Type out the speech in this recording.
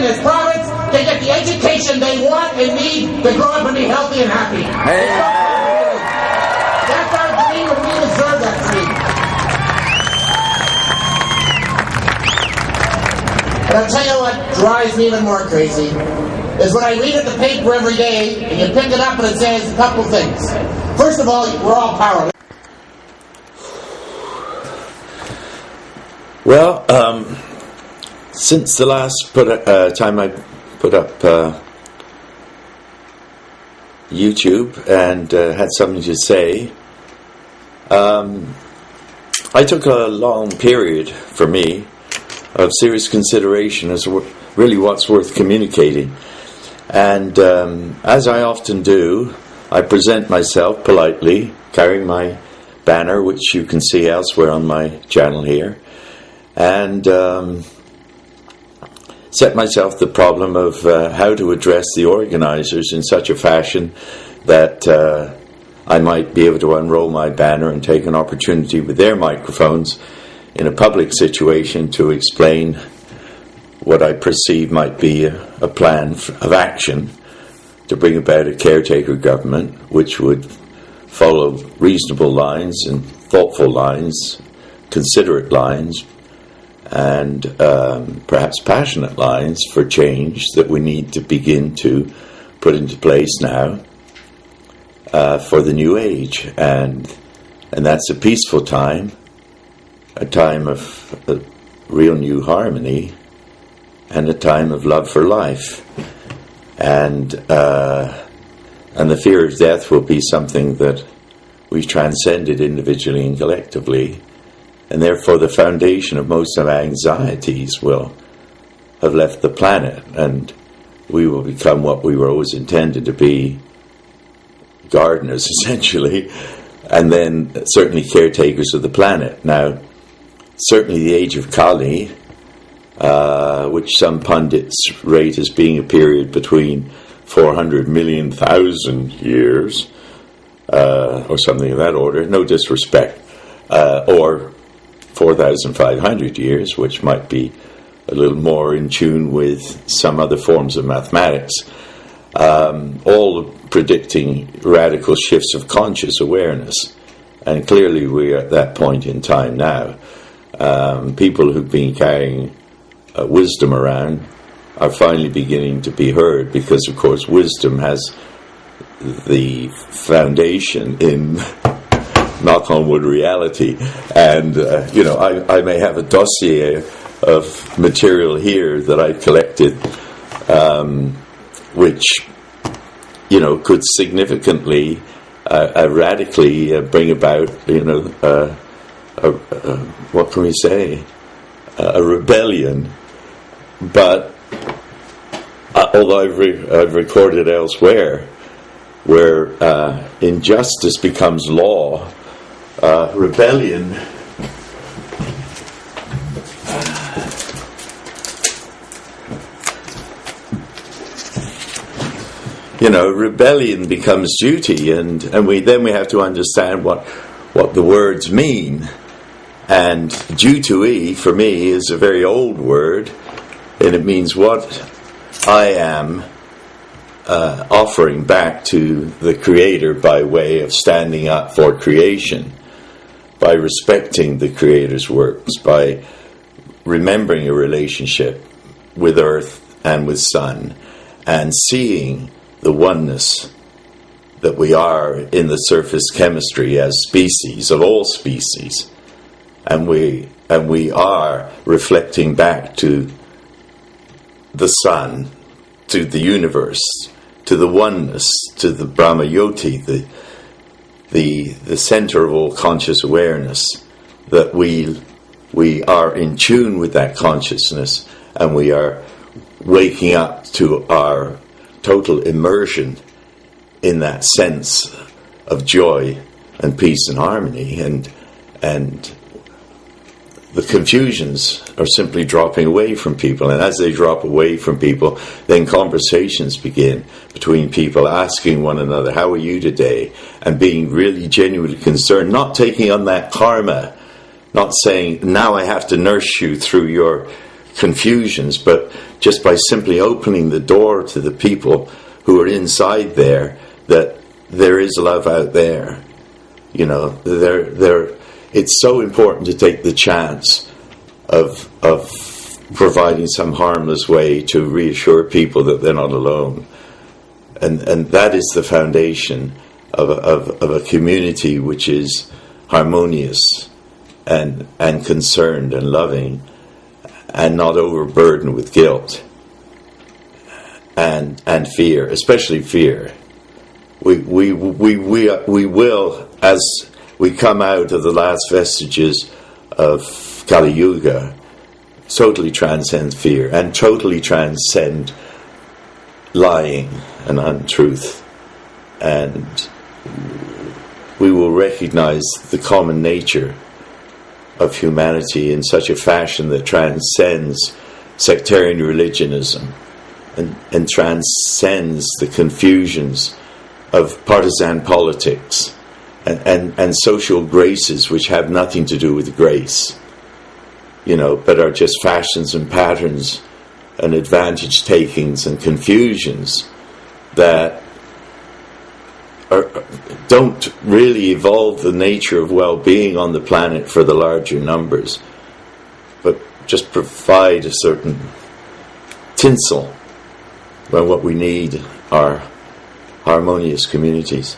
this province can get the education they want and need to grow up and be healthy and happy. That's our dream, and we deserve that dream. But I'll tell you what drives me even more crazy is when I read at the paper every day and you pick it up and it says a couple things. First of all, we're all powerless. Well, since the last time I put up YouTube and had something to say, I took a long period for me of serious consideration as really what's worth communicating. And as I often do, I present myself politely, carrying my banner, which you can see elsewhere on my channel here, and set myself the problem of how to address the organisers in such a fashion that I might be able to unroll my banner and take an opportunity with their microphones in a public situation to explain what I perceive might be a plan of action to bring about a caretaker government which would follow reasonable lines and thoughtful lines, considerate lines, and perhaps passionate lines for change that we need to begin to put into place now for the new age. And that's a peaceful time, a time of real new harmony, and a time of love for life. And the fear of death will be something that we've transcended individually and collectively, and therefore the foundation of most of our anxieties will have left the planet, and we will become what we were always intended to be, gardeners essentially, and then certainly caretakers of the planet. Now, certainly the age of Kali, which some pundits rate as being a period between 400 million thousand years, or something of that order, no disrespect, or 4,500 years, which might be a little more in tune with some other forms of mathematics, all predicting radical shifts of conscious awareness. And clearly we are at that point in time now. People who've been carrying wisdom around are finally beginning to be heard, because of course wisdom has the foundation in knock on wood reality. And I may have a dossier of material here that I collected which could significantly radically bring about what can we say, a rebellion. But although I've recorded elsewhere where injustice becomes law, rebellion rebellion becomes duty, and we have to understand what the words mean. And duty for me is a very old word, and it means what I am offering back to the Creator by way of standing up for creation, by respecting the Creator's works, by remembering a relationship with Earth and with Sun, and seeing the oneness that we are in the surface chemistry as species, of all species. And we are reflecting back to the sun, to the universe, to the oneness, to the Brahma Yoti, the center of all conscious awareness, that we are in tune with that consciousness, and we are waking up to our total immersion in that sense of joy and peace and harmony, and the confusions are simply dropping away from people. And as they drop away from people, then conversations begin between people, asking one another, how are you today? And being really genuinely concerned, not taking on that karma, not saying, now I have to nurse you through your confusions, but just by simply opening the door to the people who are inside there, that there is love out there. You know, it's so important to take the chance of providing some harmless way to reassure people that they're not alone. And that is the foundation of a community which is harmonious and concerned and loving, and not overburdened with guilt and fear, especially fear. We will, as we come out of the last vestiges of Kali Yuga, totally transcend fear and totally transcend lying and untruth, and we will recognize the common nature of humanity in such a fashion that transcends sectarian religionism and transcends the confusions of partisan politics and social graces which have nothing to do with grace, you know, but are just fashions and patterns and advantage takings and confusions that don't really evolve the nature of well-being on the planet for the larger numbers, but just provide a certain tinsel when what we need are harmonious communities.